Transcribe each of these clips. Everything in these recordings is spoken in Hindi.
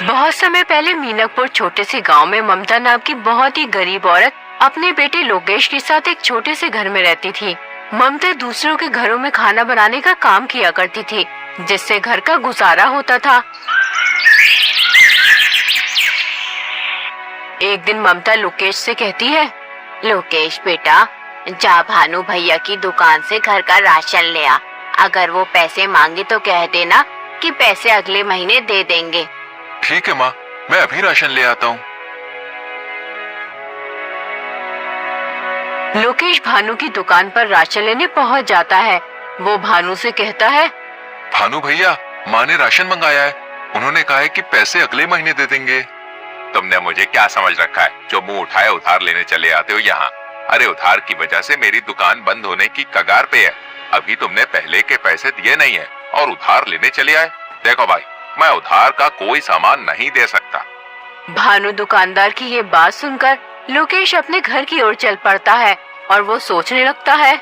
बहुत समय पहले मीनकपुर छोटे से गांव में ममता नाम की बहुत ही गरीब औरत अपने बेटे लोकेश के साथ एक छोटे से घर में रहती थी। ममता दूसरों के घरों में खाना बनाने का काम किया करती थी, जिससे घर का गुजारा होता था। एक दिन ममता लोकेश से कहती है, लोकेश बेटा, जा भानु भैया की दुकान से घर का राशन ले आ। अगर वो पैसे मांगे तो कह देना कि पैसे अगले महीने दे देंगे। ठीक है माँ, मैं अभी राशन ले आता हूँ। लोकेश भानु की दुकान पर राशन लेने पहुँच जाता है। वो भानु से कहता है, भानु भैया, माँ ने राशन मंगाया है। उन्होंने कहा है कि पैसे अगले महीने दे देंगे। तुमने मुझे क्या समझ रखा है जो मुंह उठाए उधार लेने चले आते हो यहाँ? अरे उधार की वजह से मेरी दुकान बंद होने की कगार पे है। अभी तुमने पहले के पैसे दिए नहीं है और उधार लेने चले आए। देखो भाई, मैं उधार का कोई सामान नहीं दे सकता। भानु दुकानदार की ये बात सुनकर लोकेश अपने घर की ओर चल पड़ता है और वो सोचने लगता है,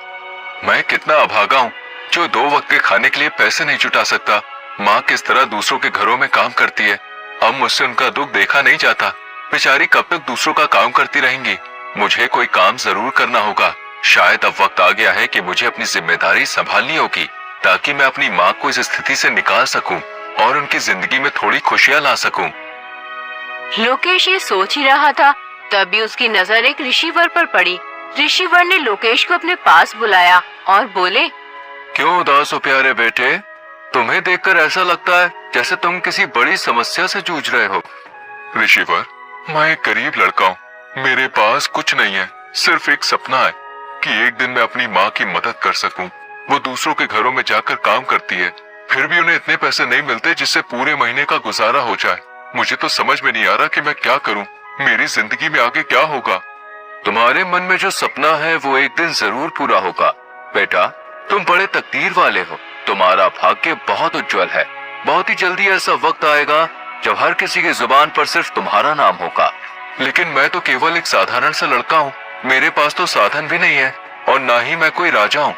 मैं कितना अभागा हूँ जो 2 वक्त के खाने के लिए पैसे नहीं जुटा सकता। माँ किस तरह दूसरों के घरों में काम करती है। अब मुझसे उनका दुख देखा नहीं जाता। बेचारी कब तक दूसरों का काम करती रहेंगी। मुझे कोई काम जरूर करना होगा। शायद अब वक्त आ गया है कि मुझे अपनी जिम्मेदारी संभालनी होगी, ताकि मैं अपनी माँ को इस स्थिति से निकाल सकूं और उनकी जिंदगी में थोड़ी खुशियाँ ला सकूं। लोकेश ये सोच ही रहा था, तभी उसकी नजर एक ऋषिवर पर पड़ी। ऋषिवर ने लोकेश को अपने पास बुलाया और बोले, क्यों उदास हो प्यारे बेटे? तुम्हें देखकर ऐसा लगता है जैसे तुम किसी बड़ी समस्या से जूझ रहे हो। ऋषिवर, मैं एक गरीब लड़का हूँ। मेरे पास कुछ नहीं है, सिर्फ एक सपना है कि एक दिन मैं अपनी माँ की मदद कर सकूं। वो दूसरों के घरों में जाकर काम करती है, फिर भी उन्हें इतने पैसे नहीं मिलते जिससे पूरे महीने का गुजारा हो जाए। मुझे तो समझ में नहीं आ रहा कि मैं क्या करूं। मेरी जिंदगी में आगे क्या होगा? तुम्हारे मन में जो सपना है वो एक दिन जरूर पूरा होगा बेटा। तुम बड़े तकदीर वाले हो। तुम्हारा भाग्य बहुत उज्जवल है। बहुत ही जल्दी ऐसा वक्त आएगा जब हर किसी की जुबान पर सिर्फ तुम्हारा नाम होगा। लेकिन मैं तो केवल एक साधारण सा लड़का हूँ। मेरे पास तो साधन भी नहीं है और ना ही मैं कोई राजा हूँ।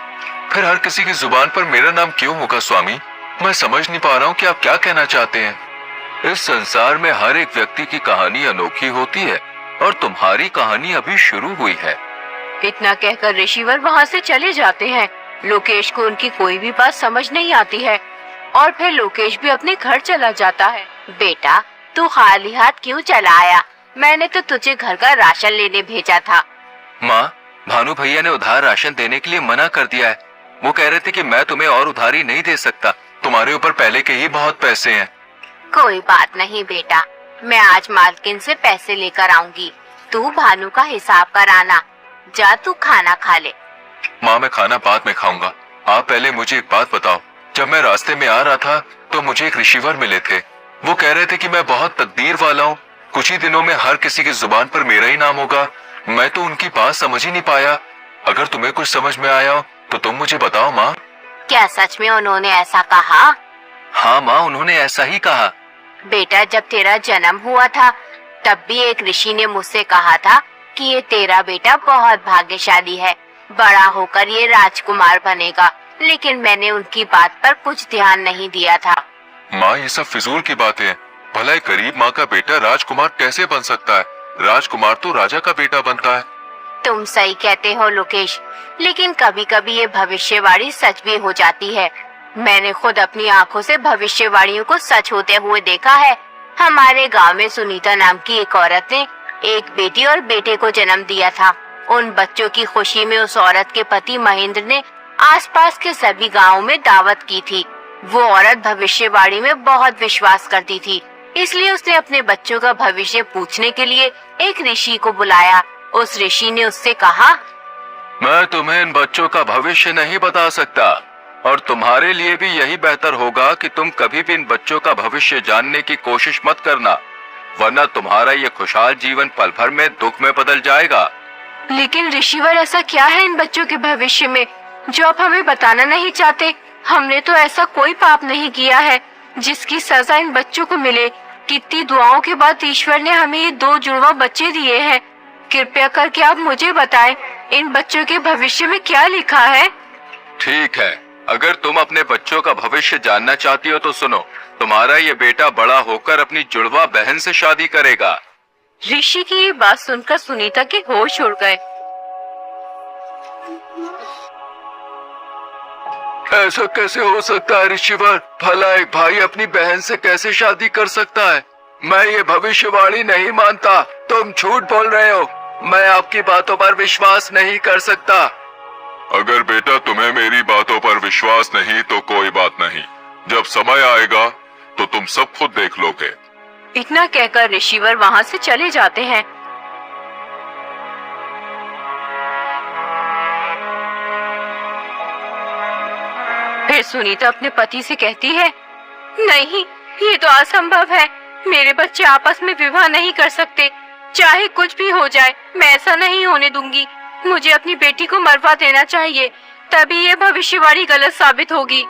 फिर हर किसी की जुबान पर मेरा नाम क्यों होगा स्वामी? मैं समझ नहीं पा रहा हूँ कि आप क्या कहना चाहते हैं। इस संसार में हर एक व्यक्ति की कहानी अनोखी होती है और तुम्हारी कहानी अभी शुरू हुई है। इतना कहकर ऋषिवर वहाँ से चले जाते हैं। लोकेश को उनकी कोई भी बात समझ नहीं आती है और फिर लोकेश भी अपने घर चला जाता है। बेटा, तू खाली हाथ क्यों चला आया? मैंने तो तुझे घर का राशन लेने भेजा था। माँ, भानु भैया ने उधार राशन देने के लिए मना कर दिया है। वो कह रहे थे कि मैं तुम्हें और उधारी नहीं दे सकता। तुम्हारे ऊपर पहले के ही बहुत पैसे हैं। कोई बात नहीं बेटा, मैं आज मालकिन से पैसे लेकर आऊंगी। तू भानु का हिसाब कराना। जा तू खाना खा ले। माँ, मैं खाना बाद में खाऊंगा। आप पहले मुझे एक बात बताओ। जब मैं रास्ते में आ रहा था तो मुझे एक ऋषिवर मिले थे। वो कह रहे थे कि मैं बहुत तकदीर वाला हूँ। कुछ ही दिनों में हर किसी की जुबान पर मेरा ही नाम होगा। मैं तो उनकी बात समझ ही नहीं पाया। अगर तुम्हें कुछ समझ में आया हो तो तुम मुझे बताओ माँ। क्या सच में उन्होंने ऐसा कहा? हाँ माँ, उन्होंने ऐसा ही कहा। बेटा, जब तेरा जन्म हुआ था तब भी एक ऋषि ने मुझसे कहा था कि ये तेरा बेटा बहुत भाग्यशाली है, बड़ा होकर ये राजकुमार बनेगा। लेकिन मैंने उनकी बात पर कुछ ध्यान नहीं दिया था। माँ, ये सब फिजूल की बातें हैं। भला एक गरीब माँ का बेटा राजकुमार कैसे बन सकता है? राजकुमार तो राजा का बेटा बनता है। तुम सही कहते हो लोकेश, लेकिन कभी कभी ये भविष्यवाणी सच भी हो जाती है। मैंने खुद अपनी आंखों से भविष्यवाणियों को सच होते हुए देखा है। हमारे गांव में सुनीता नाम की एक औरत ने एक बेटी और बेटे को जन्म दिया था। उन बच्चों की खुशी में उस औरत के पति महेंद्र ने आसपास के सभी गांवों में दावत की थी। वो औरत भविष्यवाणी में बहुत विश्वास करती थी, इसलिए उसने अपने बच्चों का भविष्य पूछने के लिए एक ऋषि को बुलाया। उस ऋषि ने उससे कहा, मैं तुम्हें इन बच्चों का भविष्य नहीं बता सकता और तुम्हारे लिए भी यही बेहतर होगा कि तुम कभी भी इन बच्चों का भविष्य जानने की कोशिश मत करना, वरना तुम्हारा ये खुशहाल जीवन पल भर में दुख में बदल जाएगा। लेकिन ऋषिवर, ऐसा क्या है इन बच्चों के भविष्य में जो आप हमें बताना नहीं चाहते? हमने तो ऐसा कोई पाप नहीं किया है जिसकी सजा इन बच्चों को मिले। कितनी दुआओं के बाद ईश्वर ने हमें ये 2 जुड़वा बच्चे दिए हैं। कृपया करके आप मुझे बताएं, इन बच्चों के भविष्य में क्या लिखा है? ठीक है, अगर तुम अपने बच्चों का भविष्य जानना चाहती हो तो सुनो, तुम्हारा ये बेटा बड़ा होकर अपनी जुड़वा बहन से शादी करेगा। ऋषि की ये बात सुनकर सुनीता के होश उड़ गए। ऐसा कैसे हो सकता है ऋषिवर? भला एक भाई अपनी बहन से कैसे शादी कर सकता है? मैं ये भविष्यवाणी नहीं मानता। तुम झूठ बोल रहे हो। मैं आपकी बातों पर विश्वास नहीं कर सकता। अगर बेटा तुम्हें मेरी बातों पर विश्वास नहीं तो कोई बात नहीं, जब समय आएगा तो तुम सब खुद देख लोगे। इतना कहकर ऋषिवर वहाँ से चले जाते हैं। फिर सुनीता अपने पति से कहती है, नहीं, ये तो असंभव है। मेरे बच्चे आपस में विवाह नहीं कर सकते। चाहे कुछ भी हो जाए, मैं ऐसा नहीं होने दूंगी। मुझे अपनी बेटी को मरवा देना चाहिए, तभी ये भविष्यवाणी गलत साबित होगी।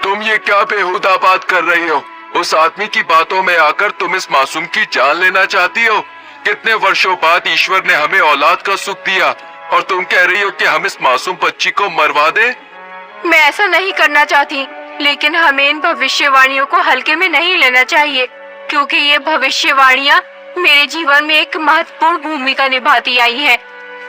तुम ये क्या बेहुदा बात कर रही हो? उस आदमी की बातों में आकर तुम इस मासूम की जान लेना चाहती हो? कितने वर्षों बाद ईश्वर ने हमें औलाद का सुख दिया और तुम कह रही हो कि हम इस मासूम बच्ची को मरवा दें? मैं ऐसा नहीं करना चाहती, लेकिन हमें इन भविष्यवाणियों को हल्के में नहीं लेना चाहिए, क्योंकि ये भविष्यवाणियाँ मेरे जीवन में एक महत्वपूर्ण भूमिका निभाती आई है।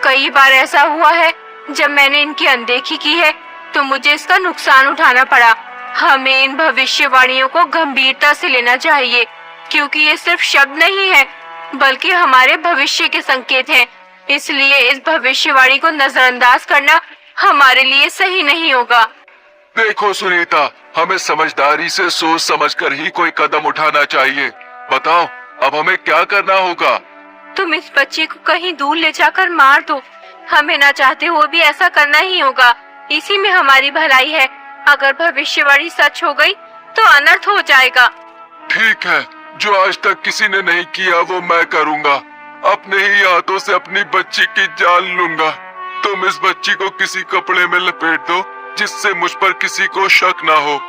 कई बार ऐसा हुआ है जब मैंने इनकी अनदेखी की है तो मुझे इसका नुकसान उठाना पड़ा। हमें इन भविष्यवाणियों को गंभीरता से लेना चाहिए, क्योंकि ये सिर्फ शब्द नहीं है बल्कि हमारे भविष्य के संकेत हैं। इसलिए इस भविष्यवाणी को नजरअंदाज करना हमारे लिए सही नहीं होगा। देखो सुनीता, हमें समझदारी से सोच समझकर ही कोई कदम उठाना चाहिए। बताओ, अब हमें क्या करना होगा? तुम इस बच्चे को कहीं दूर ले जाकर मार दो। हमें ना चाहते हुए भी ऐसा करना ही होगा। इसी में हमारी भलाई है। अगर भविष्यवाणी सच हो गई तो अनर्थ हो जाएगा। ठीक है, जो आज तक किसी ने नहीं किया वो मैं करूँगा। अपने ही हाथों से अपनी बच्ची की जान लूंगा। तुम इस बच्ची को किसी कपड़े में लपेट दो जिससे मुझ पर किसी को शक ना हो।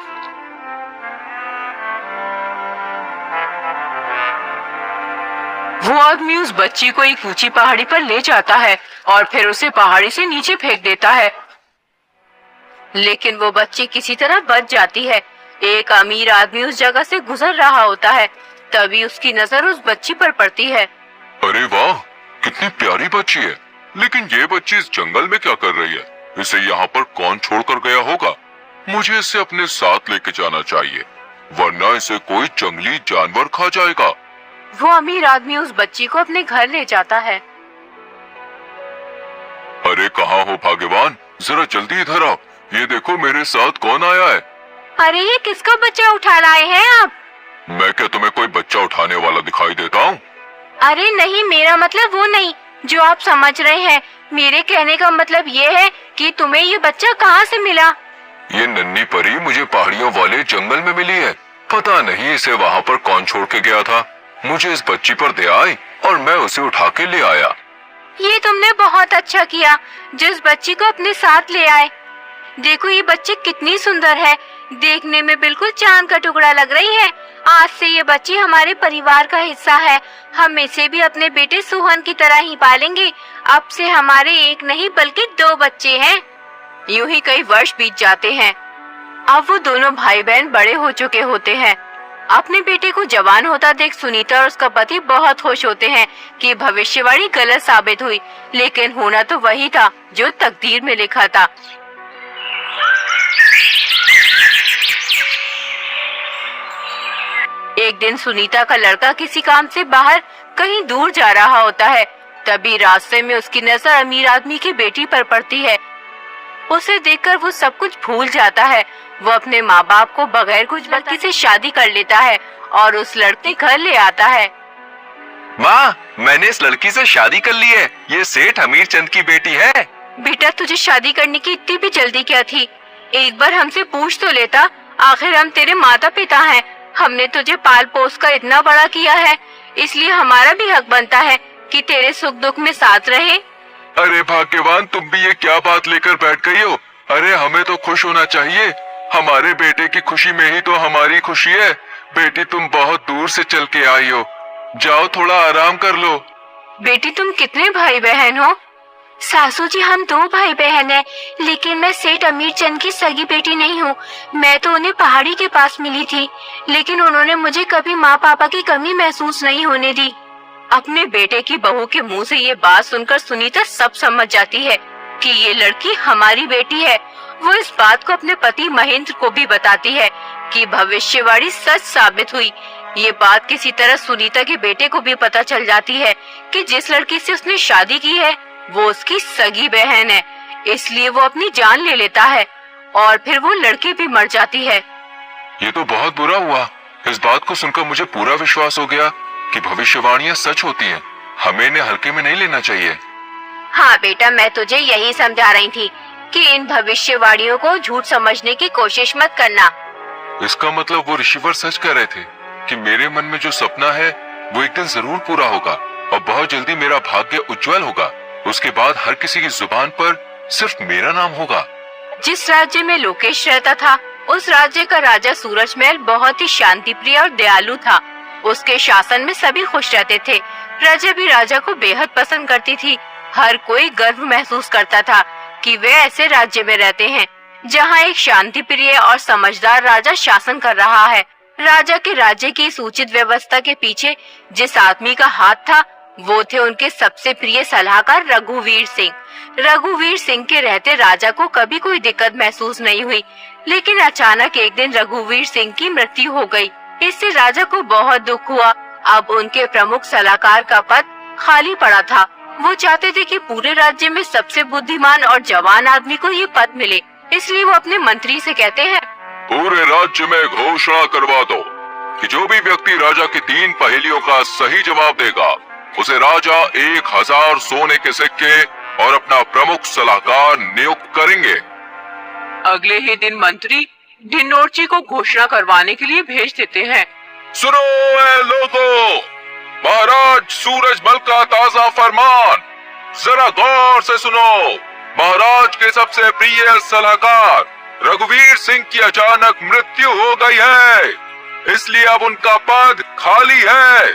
वो आदमी उस बच्ची को एक ऊंची पहाड़ी पर ले जाता है और फिर उसे पहाड़ी से नीचे फेंक देता है, लेकिन वो बच्ची किसी तरह बच जाती है। एक अमीर आदमी उस जगह से गुजर रहा होता है, तभी उसकी नजर उस बच्ची पर पड़ती है। अरे वाह, कितनी प्यारी बच्ची है। लेकिन ये बच्ची इस जंगल में क्या कर रही है? इसे यहाँ पर कौन छोड़कर गया होगा? मुझे इसे अपने साथ लेके जाना चाहिए, वरना इसे कोई जंगली जानवर खा जाएगा। वो अमीर आदमी उस बच्ची को अपने घर ले जाता है। अरे कहाँ हो भाग्यवान, जरा जल्दी इधर आओ। ये देखो मेरे साथ कौन आया है। अरे ये किसका बच्चा उठा लाए हैं आप? मैं क्या तुम्हें कोई बच्चा उठाने वाला दिखाई देता हूँ? अरे नहीं, मेरा मतलब वो नहीं जो आप समझ रहे हैं। मेरे कहने का मतलब ये है कि तुम्हें ये बच्चा कहाँ से मिला? ये नन्ही परी मुझे पहाड़ियों वाले जंगल में मिली है। पता नहीं इसे वहाँ पर कौन छोड़ के गया था। मुझे इस बच्ची पर दया आई और मैं उसे उठा के ले आया। ये तुमने बहुत अच्छा किया जिस बच्ची को अपने साथ ले आए। देखो ये बच्ची कितनी सुंदर है, देखने में बिल्कुल चांद का टुकड़ा लग रही है। आज से ये बच्ची हमारे परिवार का हिस्सा है। हम इसे भी अपने बेटे सुहन की तरह ही पालेंगे। अब से हमारे एक नहीं बल्कि 2 बच्चे हैं। यूं ही कई वर्ष बीत जाते हैं। अब वो दोनों भाई बहन बड़े हो चुके होते हैं। अपने बेटे को जवान होता देख सुनीता और उसका पति बहुत खुश होते हैं कि भविष्यवाणी गलत साबित हुई, लेकिन होना तो वही था जो तकदीर में लिखा था। एक दिन सुनीता का लड़का किसी काम से बाहर कहीं दूर जा रहा होता है। तभी रास्ते में उसकी नजर अमीर आदमी की बेटी पर पड़ती है। उसे देखकर वो सब कुछ भूल जाता है। वो अपने माँ बाप को बगैर कुछ लड़की से शादी कर लेता है और उस लड़के घर ले आता है। माँ, मैंने इस लड़की से शादी कर ली है। ये सेठ हमीर चंद की बेटी है। बेटा, तुझे शादी करने की इतनी भी जल्दी क्या थी? एक बार हमसे पूछ तो लेता। आखिर हम तेरे माता पिता हैं। हमने तुझे पाल पोस कर इतना बड़ा किया है, इसलिए हमारा भी हक बनता है कि तेरे सुख दुख में साथ रहे। अरे भाग्यवान, तुम भी ये क्या बात लेकर बैठ गई हो? अरे हमें तो खुश होना चाहिए। हमारे बेटे की खुशी में ही तो हमारी खुशी है। बेटी, तुम बहुत दूर से चल के आई हो, जाओ थोड़ा आराम कर लो। बेटी, तुम कितने भाई बहन हो? सासू जी, हम 2 भाई बहन हैं, लेकिन मैं सेठ अमीर चंद की सगी बेटी नहीं हूँ। मैं तो उन्हें पहाड़ी के पास मिली थी, लेकिन उन्होंने मुझे कभी माँ पापा की कमी महसूस नहीं होने दी। अपने बेटे की बहू के मुंह से ये बात सुनकर सुनीता सब समझ जाती है कि ये लड़की हमारी बेटी है। वो इस बात को अपने पति महेंद्र को भी बताती है कि भविष्यवाणी सच साबित हुई। ये बात किसी तरह सुनीता के बेटे को भी पता चल जाती है कि जिस लड़की से उसने शादी की है वो उसकी सगी बहन है, इसलिए वो अपनी जान ले लेता है और फिर वो लड़की भी मर जाती है। ये तो बहुत बुरा हुआ। इस बात को सुनकर मुझे पूरा विश्वास हो गया कि भविष्यवाणियां सच होती हैं। हमें इन्हें हल्के में नहीं लेना चाहिए। हाँ बेटा, मैं तुझे यही समझा रही थी कि इन भविष्यवाणियों को झूठ समझने की कोशिश मत करना। इसका मतलब वो ऋषिवर सच कह रहे थे कि मेरे मन में जो सपना है वो एक दिन जरूर पूरा होगा और बहुत जल्दी मेरा भाग्य उज्जवल होगा। उसके बाद हर किसी की जुबान पर सिर्फ मेरा नाम होगा। जिस राज्य में लोकेश रहता था, उस राज्य का राजा सूरजमहल बहुत ही शांति प्रिय और दयालु था। उसके शासन में सभी खुश रहते थे। प्रजा भी राजा को बेहद पसंद करती थी। हर कोई गर्व महसूस करता था कि वे ऐसे राज्य में रहते हैं जहाँ एक शांति प्रिय और समझदार राजा शासन कर रहा है। राजा के राज्य की इस उचित व्यवस्था के पीछे जिस आदमी का हाथ था वो थे उनके सबसे प्रिय सलाहकार रघुवीर सिंह। रघुवीर सिंह के रहते राजा को कभी कोई दिक्कत महसूस नहीं हुई, लेकिन अचानक एक दिन रघुवीर सिंह की मृत्यु हो गई। इससे राजा को बहुत दुख हुआ। अब उनके प्रमुख सलाहकार का पद खाली पड़ा था। वो चाहते थे कि पूरे राज्य में सबसे बुद्धिमान और जवान आदमी को ये पद मिले, इसलिए वो अपने मंत्री से कहते हैं, पूरे राज्य में घोषणा करवा दो कि जो भी व्यक्ति राजा की 3 पहेलियों का सही जवाब देगा उसे राजा 1000 सोने के सिक्के और अपना प्रमुख सलाहकार नियुक्त करेंगे। अगले ही दिन मंत्री ढिंडोरजी को घोषणा करवाने के लिए भेज देते हैं। सुनो ए लोगों, महाराज सूरजमल का ताजा फरमान जरा गौर से सुनो। महाराज के सबसे प्रिय सलाहकार रघुवीर सिंह की अचानक मृत्यु हो गई है, इसलिए अब उनका पद खाली है।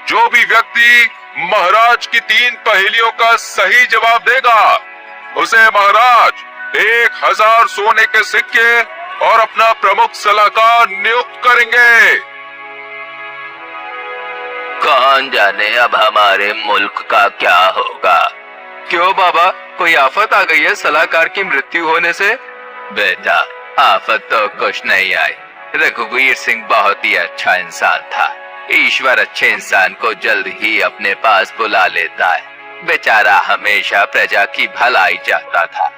जो भी व्यक्ति महाराज की 3 पहेलियों का सही जवाब देगा उसे महाराज 1000 सोने के सिक्के और अपना प्रमुख सलाहकार नियुक्त करेंगे। कौन जाने अब हमारे मुल्क का क्या होगा। क्यों बाबा, कोई आफत आ गई है सलाहकार की मृत्यु होने से? बेटा, आफत तो कुछ नहीं आई। रघुवीर सिंह बहुत ही अच्छा इंसान था। ईश्वर अच्छे इंसान को जल्द ही अपने पास बुला लेता है। बेचारा हमेशा प्रजा की भलाई चाहता था।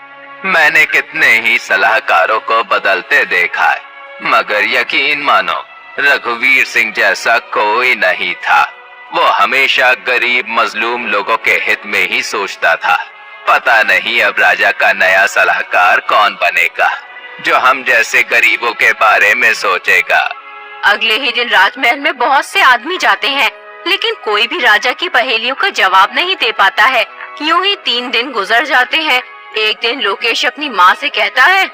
मैंने कितने ही सलाहकारों को बदलते देखा है, मगर यकीन मानो रघुवीर सिंह जैसा कोई नहीं था। वो हमेशा गरीब मजलूम लोगों के हित में ही सोचता था। पता नहीं अब राजा का नया सलाहकार कौन बनेगा जो हम जैसे गरीबों के बारे में सोचेगा। अगले ही दिन राजमहल में बहुत से आदमी जाते हैं, लेकिन कोई भी राजा की पहेलियों का जवाब नहीं दे पाता है। यूं ही 3 दिन गुजर जाते हैं। एक दिन लोकेश अपनी माँ से कहता है,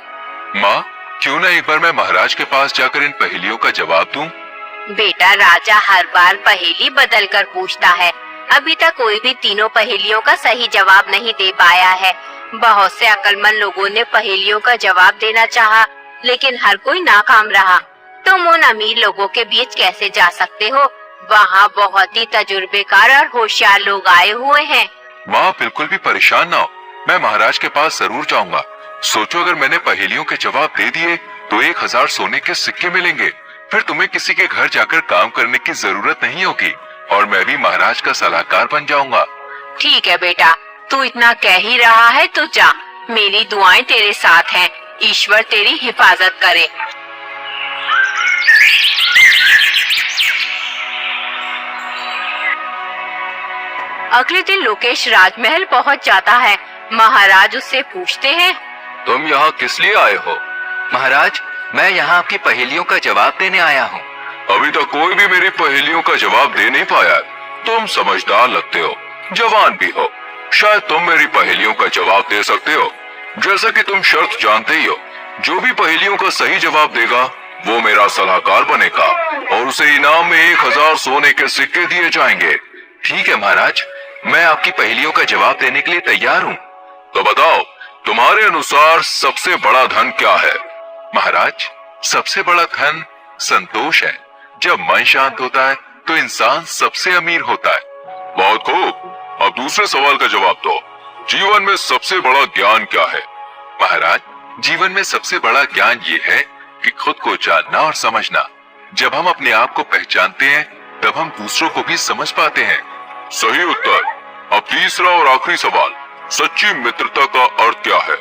माँ, क्यों ना एक बार मैं महाराज के पास जाकर इन पहेलियों का जवाब दूं? बेटा, राजा हर बार पहेली बदल कर पूछता है। अभी तक कोई भी तीनों पहेलियों का सही जवाब नहीं दे पाया है। बहुत से अक्लमंद लोगों ने पहेलियों का जवाब देना चाहा, लेकिन हर कोई नाकाम रहा। तुम उन अमीर लोगों के बीच कैसे जा सकते हो? वहाँ बहुत ही तजुर्बेकार और होशियार लोग आए हुए हैं। माँ, बिल्कुल भी परेशान ना हो, मैं महाराज के पास जरूर जाऊंगा। सोचो, अगर मैंने पहेलियों के जवाब दे दिए तो 1000 सोने के सिक्के मिलेंगे। फिर तुम्हें किसी के घर जाकर काम करने की जरूरत नहीं होगी और मैं भी महाराज का सलाहकार बन जाऊंगा। ठीक है बेटा, तू इतना कह ही रहा है तो जा। मेरी दुआएं तेरे साथ हैं। ईश्वर तेरी हिफाजत करे। अगले दिन लोकेश राजमहल पहुंच जाता है। महाराज उससे पूछते हैं, तुम यहाँ किस लिए आए हो? महाराज, मैं यहाँ आपकी पहेलियों का जवाब देने आया हूँ। अभी तक कोई भी मेरी पहेलियों का जवाब दे नहीं पाया। तुम समझदार लगते हो, जवान भी हो, शायद तुम मेरी पहेलियों का जवाब दे सकते हो। जैसा कि तुम शर्त जानते ही हो, जो भी पहेलियों का सही जवाब देगा वो मेरा सलाहकार बनेगा और उसे इनाम में 1000 सोने के सिक्के दिए जाएंगे। ठीक है महाराज, मैं आपकी पहेलियों का जवाब देने के लिए तैयार हूँ। तो बताओ, तुम्हारे अनुसार सबसे बड़ा धन क्या है? महाराज, सबसे बड़ा धन संतोष है। जब मन शांत होता है तो इंसान सबसे अमीर होता है। बहुत खूब। अब दूसरे सवाल का जवाब दो। जीवन में सबसे बड़ा ज्ञान क्या है? महाराज, जीवन में सबसे बड़ा ज्ञान ये है कि खुद को जानना और समझना। जब हम अपने आप को पहचानते हैं तब हम दूसरों को भी समझ पाते हैं। सही उत्तर। अब तीसरा और आखिरी सवाल, सच्ची मित्रता का अर्थ क्या है?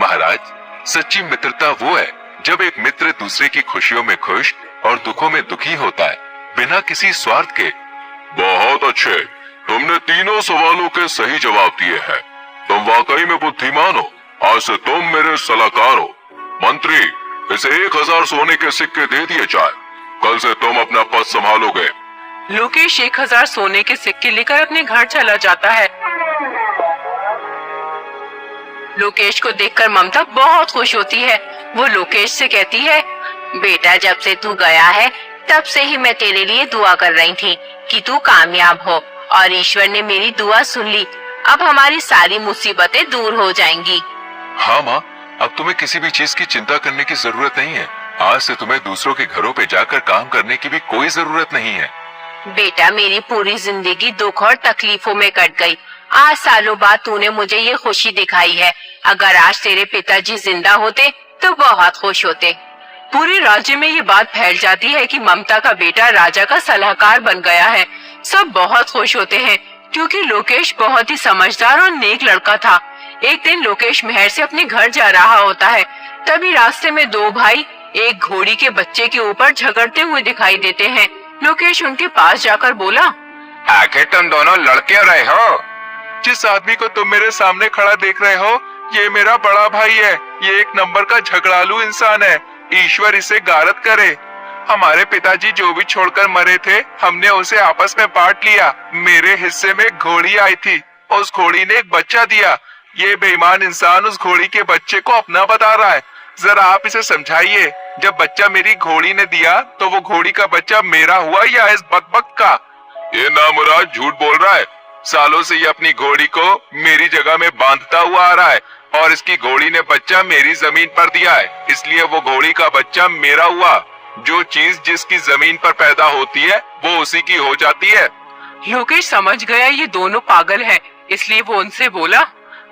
महाराज, सच्ची मित्रता वो है जब एक मित्र दूसरे की खुशियों में खुश और दुखों में दुखी होता है, बिना किसी स्वार्थ के। बहुत अच्छे, तुमने तीनों सवालों के सही जवाब दिए हैं। तुम वाकई में बुद्धिमान हो। आज से तुम मेरे सलाहकार हो। मंत्री, इसे 1000 सोने के सिक्के दे दिए जाए। कल से तुम अपना पद संभालोगे। लोकेश 1000 सोने के सिक्के लेकर अपने घर चला जाता है। लोकेश को देखकर ममता बहुत खुश होती है। वो लोकेश से कहती है, बेटा, जब से तू गया है तब से ही मैं तेरे लिए दुआ कर रही थी कि तू कामयाब हो, और ईश्वर ने मेरी दुआ सुन ली। अब हमारी सारी मुसीबतें दूर हो जाएंगी। हाँ माँ, अब तुम्हें किसी भी चीज की चिंता करने की जरूरत नहीं है। आज से तुम्हें दूसरों के घरों पे जाकर काम करने की भी कोई जरूरत नहीं है। बेटा, मेरी पूरी जिंदगी दुख और तकलीफों में कट गई। आज सालों बाद तूने मुझे ये खुशी दिखाई है। अगर आज तेरे पिताजी जिंदा होते तो बहुत खुश होते। पूरे राज्य में ये बात फैल जाती है कि ममता का बेटा राजा का सलाहकार बन गया है। सब बहुत खुश होते हैं क्योंकि लोकेश बहुत ही समझदार और नेक लड़का था। एक दिन लोकेश महल से अपने घर जा रहा होता है। तभी रास्ते में दो भाई एक घोड़ी के बच्चे के ऊपर झगड़ते हुए दिखाई देते हैं। लोकेश उनके पास जाकर बोला, आखिर तुम दोनों लड़के रहे हो? जिस आदमी को तुम मेरे सामने खड़ा देख रहे हो, ये मेरा बड़ा भाई है। ये एक नंबर का झगड़ालू इंसान है। ईश्वर इसे गारत करे। हमारे पिताजी जो भी छोड़कर मरे थे, हमने उसे आपस में बांट लिया। मेरे हिस्से में घोड़ी आई थी, उस घोड़ी ने एक बच्चा दिया। ये बेईमान इंसान उस घोड़ी के बच्चे को अपना बता रहा है। जरा आप इसे समझाइए। जब बच्चा मेरी घोड़ी ने दिया तो वो घोड़ी का बच्चा मेरा हुआ या इस बकबक का? ये नामुराद झूठ बोल रहा है। सालों से ये अपनी घोड़ी को मेरी जगह में बांधता हुआ आ रहा है और इसकी घोड़ी ने बच्चा मेरी जमीन पर दिया है, इसलिए वो घोड़ी का बच्चा मेरा हुआ। जो चीज जिसकी जमीन पर पैदा होती है वो उसी की हो जाती है। लोकेश समझ गया ये दोनों पागल हैं, इसलिए वो उनसे बोला,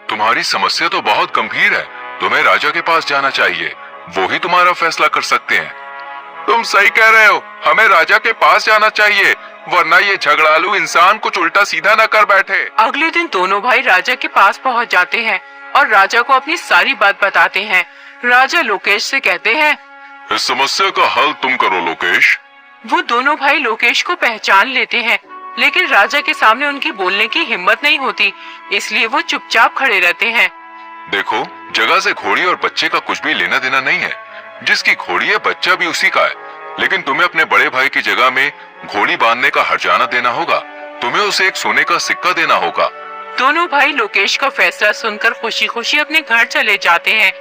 तुम्हारी समस्या तो बहुत गंभीर है। तुम्हें राजा के पास जाना चाहिए, वो ही तुम्हारा फैसला कर सकते हैं। तुम सही कह रहे हो, हमें राजा के पास जाना चाहिए, वरना ये झगड़ालू इंसान कुछ उल्टा सीधा न कर बैठे। अगले दिन दोनों भाई राजा के पास पहुंच जाते हैं और राजा को अपनी सारी बात बताते हैं। राजा लोकेश से कहते हैं, इस समस्या का हल तुम करो लोकेश। वो दोनों भाई लोकेश को पहचान लेते हैं, लेकिन राजा के सामने उनकी बोलने की हिम्मत नहीं होती, इसलिए वो चुपचाप खड़े रहते हैं। देखो, जगह से घोड़ी और बच्चे का कुछ भी लेना देना नहीं है। जिसकी घोड़ी है बच्चा भी उसी का है, लेकिन तुम्हें अपने बड़े भाई की जगह में घोड़ी बांधने का हर्जाना देना होगा। तुम्हें उसे एक सोने का सिक्का देना होगा। दोनों भाई लोकेश का फैसला सुनकर खुशी खुशी अपने घर चले जाते हैं।